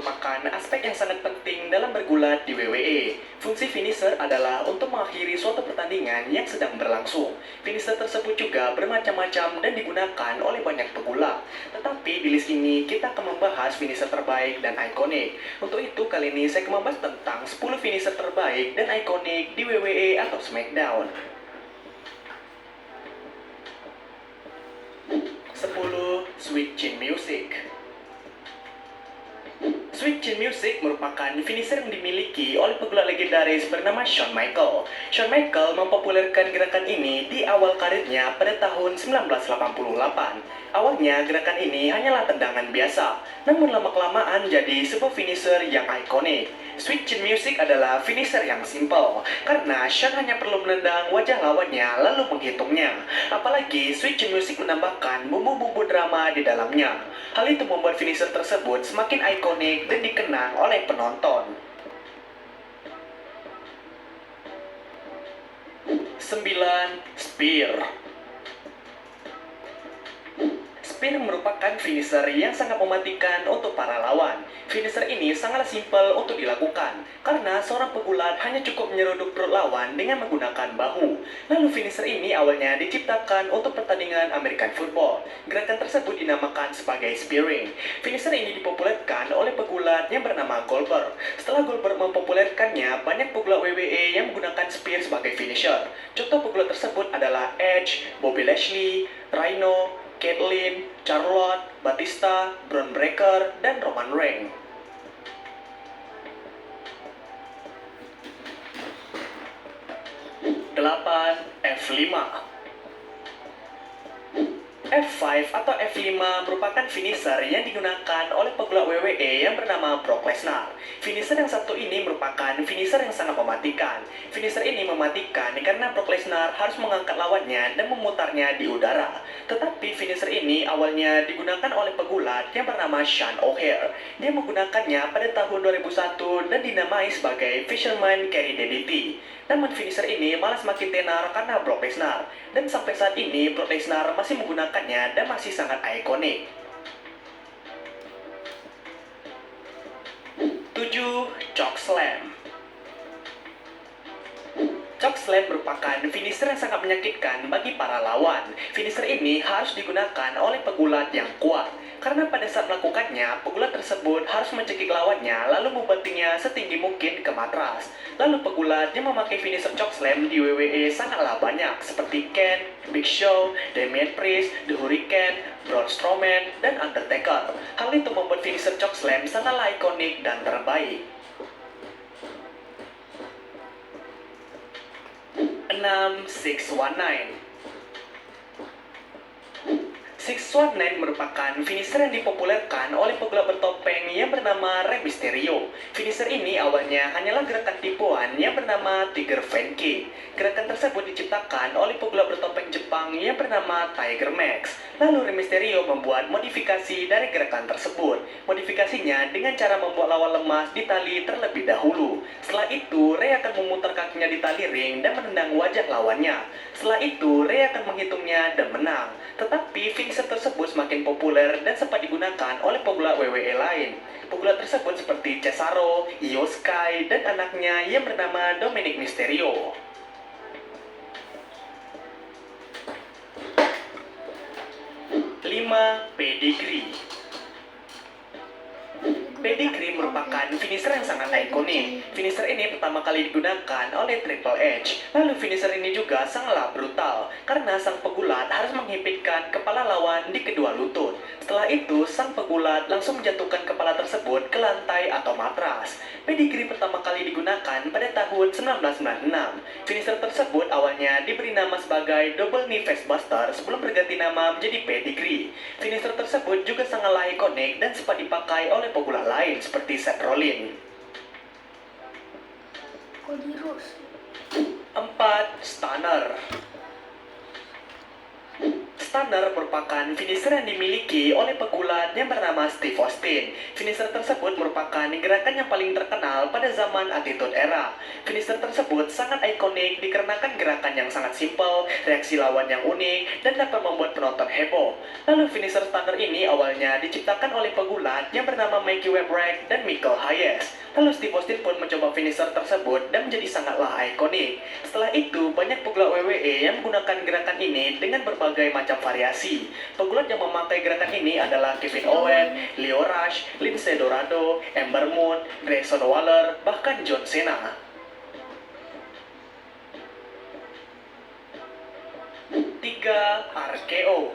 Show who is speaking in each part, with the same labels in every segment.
Speaker 1: merupakan aspek yang sangat penting dalam bergulat di WWE. Fungsi finisher adalah untuk mengakhiri suatu pertandingan yang sedang berlangsung. Finisher tersebut juga bermacam-macam dan digunakan oleh banyak pegulat. Tetapi di list ini kita akan membahas finisher terbaik dan ikonik. Untuk itu kali ini saya akan membahas tentang 10 finisher terbaik dan ikonik di WWE atau SmackDown. 10. Sweet Chin Music. Sweet Chin Music merupakan finisher yang dimiliki oleh pegulat legendaris bernama Shawn Michaels. Shawn Michaels mempopulerkan gerakan ini di awal karirnya pada tahun 1988. Awalnya gerakan ini hanyalah tendangan biasa, namun lama-kelamaan jadi sebuah finisher yang ikonik. Sweet Chin Music adalah finisher yang simple, karena Shawn hanya perlu menendang wajah lawannya lalu menghitungnya. Apalagi Sweet Chin Music menambahkan bumbu-bumbu drama di dalamnya. Hal itu membuat finisher tersebut semakin ikonik dan dikenang oleh penonton. 9. Spear. Spear merupakan finisher yang sangat mematikan untuk para lawan. Finisher ini sangat simpel untuk dilakukan, karena seorang pegulat hanya cukup menyeruduk perut lawan dengan menggunakan bahu. Lalu finisher ini awalnya diciptakan untuk pertandingan American Football. Gerakan tersebut dinamakan sebagai spearing. Finisher ini dipopulerkan oleh pegulat yang bernama Goldberg. Setelah Goldberg mempopulerkannya, banyak pegulat WWE yang menggunakan spear sebagai finisher. Contoh pegulat tersebut adalah Edge, Bobby Lashley, Rhino, Caitlyn, Charlotte, Batista, Braun Breaker, dan Roman Reigns. 8. F5. F5 atau F5 merupakan finisher yang digunakan oleh pegulat WWE yang bernama Brock Lesnar. Finisher yang satu ini merupakan finisher yang sangat mematikan. Finisher ini mematikan karena Brock Lesnar harus mengangkat lawannya dan memutarnya di udara. Tetapi finisher ini awalnya digunakan oleh pegulat yang bernama Sean O'Haire. Dia menggunakannya pada tahun 2001 dan dinamai sebagai Fisherman Carry DDT. Namun finisher ini malah semakin tenar karena Brock Lesnar. Dan sampai saat ini Brock Lesnar masih menggunakannya dan masih sangat ikonik. 7. Chokeslam. Chokeslam merupakan finisher yang sangat menyakitkan bagi para lawan. Finisher ini harus digunakan oleh pegulat yang kuat, karena pada saat melakukannya, pegulat tersebut harus mencekik lawannya lalu membantingnya setinggi mungkin ke matras. Lalu pegulat yang memakai finisher chokeslam di WWE sangatlah banyak, seperti Kane, Big Show, Damian Priest, The Hurricane, Braun Strowman, dan Undertaker. Hal itu membuat finisher chokeslam sangatlah ikonik dan terbaik. 6. 619. 619 merupakan finisher yang dipopulerkan oleh pegulat bertopeng yang bernama Rey Mysterio. Finisher ini awalnya hanyalah gerakan tipuan yang bernama Tiger Fan Kick. Gerakan tersebut diciptakan oleh pegulat bertopeng Jepang yang bernama Tiger Max. Lalu Rey Mysterio membuat modifikasi dari gerakan tersebut. Modifikasinya dengan cara membuat lawan lemas di tali terlebih dahulu. Setelah itu, Rey akan memutar kakinya di tali ring dan menendang wajah lawannya. Setelah itu, Rey akan menghitungnya dan menang. Tetapi finisher tersebut semakin populer dan sempat digunakan oleh pegulat WWE lain. Pegulat tersebut seperti Cesaro, Io Sky, dan anaknya yang bernama Dominic Mysterio. 5. Pedigree. Pedigree merupakan finisher yang sangat ikonik. Finisher ini pertama kali digunakan oleh Triple H. Lalu finisher ini juga sangatlah brutal, karena sang pegulat harus menghipitkan kepala lawan di kedua lutut. Setelah itu, sang pegulat langsung menjatuhkan kepala tersebut ke lantai atau matras. Pedigree pertama kali digunakan pada tahun 1996. Finisher tersebut awalnya diberi nama sebagai Double Knee Facebuster sebelum berganti nama menjadi Pedigree. Finisher tersebut juga sangatlah ikonik dan sempat dipakai oleh pegulat lain seperti Seth Rollins. 4. Stunner. Stunner merupakan finisher yang dimiliki oleh pegulat yang bernama Steve Austin. Finisher tersebut merupakan gerakan yang paling terkenal pada zaman Attitude Era. Finisher tersebut sangat ikonik dikarenakan gerakan yang sangat simpel, reaksi lawan yang unik, dan dapat membuat penonton heboh. Lalu finisher Stunner ini awalnya diciptakan oleh pegulat yang bernama Mikey Webrecht dan Michael Hayes. Lalu Steve Austin pun mencoba finisher tersebut dan menjadi sangatlah ikonik. Setelah itu, banyak pegulat WWE yang menggunakan gerakan ini dengan berbagai macam variasi. Pegulat yang memakai gerakan ini adalah Kevin Owens, Lio Rush, Lince Dorado, Ember Moon, Grayson Waller, bahkan John Cena. 3. RKO.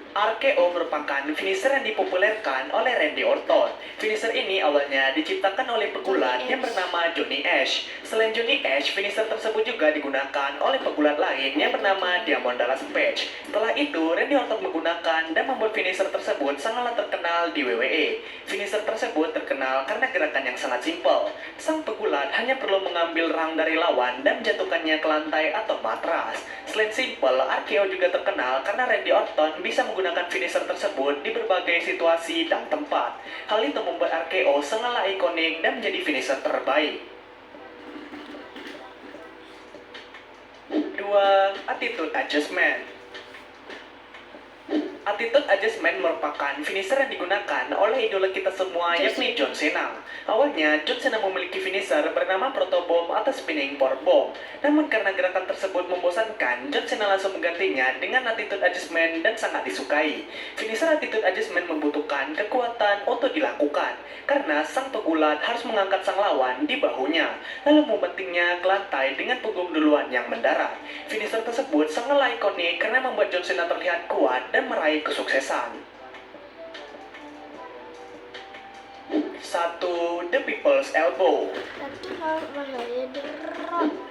Speaker 1: RKO merupakan finisher yang dipopulerkan oleh Randy Orton. Finisher ini awalnya diciptakan oleh pegulat yang bernama Johnny Ash. Selain Johnny Ash, finisher tersebut juga digunakan oleh pegulat lain yang bernama Diamond Dallas Page. Setelah itu, Randy Orton menggunakan dan membuat finisher tersebut sangatlah terkenal di WWE. Finisher tersebut terkenal karena gerakan yang sangat simpel. Sang pegulat hanya perlu mengambil rang dari lawan dan menjatuhkannya ke lantai atau matras. Selain simpel, RKO juga terkenal karena Randy Orton bisa menggunakan finisher tersebut di berbagai situasi dan tempat. Hal itu membuat RKO sangatlah ikonik dan menjadi finisher terbaik. 2. Attitude Adjustment. Attitude Adjustment merupakan finisher yang digunakan oleh idola kita semua, yakni John Cena. Awalnya, John Cena memiliki finisher bernama Proto Bomb atau Spinning Power Bomb. Namun karena gerakan tersebut membosankan, John Cena langsung menggantinya dengan Attitude Adjustment dan sangat disukai. Finisher Attitude Adjustment membutuhkan kekuatan untuk dilakukan, karena sang pegulat harus mengangkat sang lawan di bahunya, lalu membantingnya ke lantai dengan punggung duluan yang mendarat. Finisher tersebut sangatlah ikonik karena membuat John Cena terlihat kuat dan meraih kesuksesan. 1. The People's Elbow.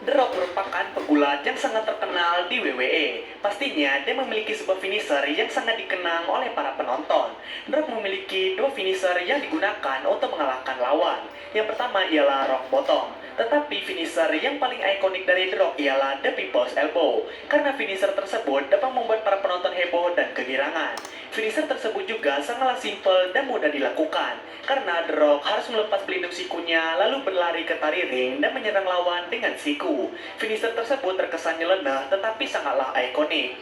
Speaker 1: The Rock merupakan pegulat yang sangat terkenal di WWE. Pastinya dia memiliki sebuah finisher yang sangat dikenang oleh para penonton. The Rock memiliki dua finisher yang digunakan untuk mengalahkan lawan. Yang pertama ialah Rock Bottom. Tetapi finisher yang paling ikonik dari The Rock ialah The People's Elbow, karena finisher tersebut dapat membuat para penonton heboh dan kegirangan. Finisher tersebut juga sangatlah simpel dan mudah dilakukan, karena The Rock harus melepas pelindung sikunya lalu berlari ke tari ring dan menyerang lawan dengan siku. Finisher tersebut terkesan nyeleneh tetapi sangatlah ikonik.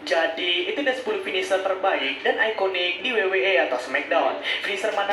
Speaker 1: Jadi, itu dia 10 finisher terbaik dan ikonik di WWE atau SmackDown. Finisher mana